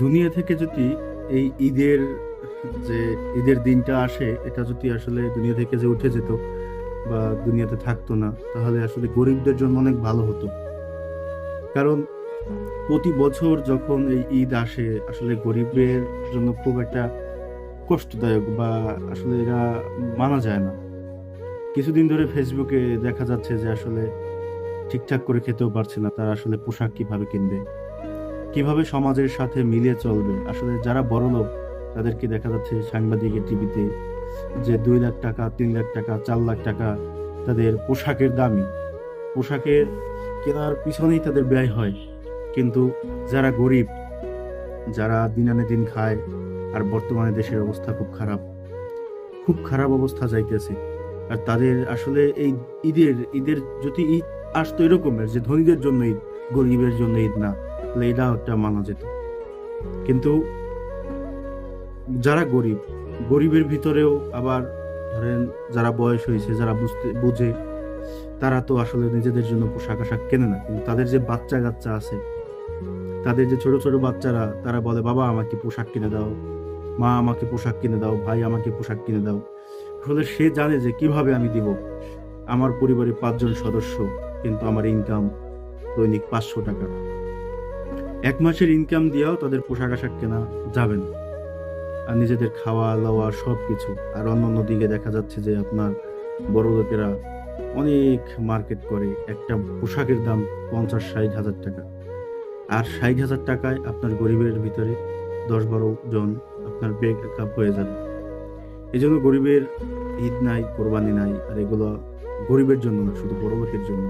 দুনিয়া থেকে যদি এই ঈদের যে ঈদের দিনটা আসে, এটা যদি আসলে দুনিয়া থেকে যে উঠে যেত বা দুনিয়াতে থাকতো না, তাহলে আসলে গরিবদের জন্য অনেক ভালো হতো। কারণ প্রতি বছর যখন এই ঈদ আসে, আসলে গরিবের জন্য খুব একটা কষ্টদায়ক, বা আসলে এরা মানা যায় না। কিছুদিন ধরে ফেসবুকে দেখা যাচ্ছে যে আসলে ঠিকঠাক করে খেতেও পারছে না, তারা আসলে পোশাক কিভাবে কিনবে, কিভাবে সমাজের সাথে মিলিয়ে চলবে। আসলে যারা বড়লোক, তাদেরকে দেখা যাচ্ছে সাংবাদিকের টিভিতে যে 2 লাখ টাকা, 3 লাখ টাকা, 4 লাখ টাকা তাদের পোশাকের দামি। পোশাকের কেনার পিছনেই তাদের ব্যয় হয়। কিন্তু যারা গরিব, যারা দিন আনে দিন খায়, আর বর্তমানে দেশের অবস্থা খুব খারাপ, খুব খারাপ অবস্থা যাইতেছে। আর তাদের আসলে এই ঈদের ঈদের যদি ঈদ আসতো এরকমের যে ধনীদের জন্য ঈদ, গরিবের জন্য ঈদ না, তাহলে এটাও একটা মানা যেত। কিন্তু যারা গরিব, গরিবের ভিতরেও আবার ধরেন যারা বয়স হয়েছে, যারা বুঝতে বুঝে, তারা তো আসলে নিজেদের জন্য পোশাক আশাক কেনে না। কিন্তু তাদের যে বাচ্চা কাচ্চা আছে, তাদের যে ছোট ছোট বাচ্চারা, তারা বলে বাবা আমাকে পোশাক কিনে দাও, মা আমাকে পোশাক কিনে দাও, ভাই আমাকে পোশাক কিনে দাও। আসলে সে জানে যে কিভাবে আমি দিব। আমার পরিবারে 5 জন সদস্য, কিন্তু আমার ইনকাম দৈনিক 500 টাকা। 1 মাসের ইনকাম দিয়েও তাদের পোশাক আশাক কেনা যাবে না, আর নিজেদের খাওয়া দাওয়া সব কিছু। আর অন্য দিকে দেখা যাচ্ছে যে আপনার বড় লোকেরা অনেক মার্কেট করে, একটা পোশাকের দাম 50-60 হাজার টাকা। আর 60 হাজার টাকায় আপনার গরিবের ভিতরে 10-12 জন আপনার ব্রেক আপ হয়ে যাবে। এই জন্য গরিবের ঈদ নাই, কোরবানি নাই। আর এগুলো গরিবের জন্য না, শুধু বড় লোকের জন্য।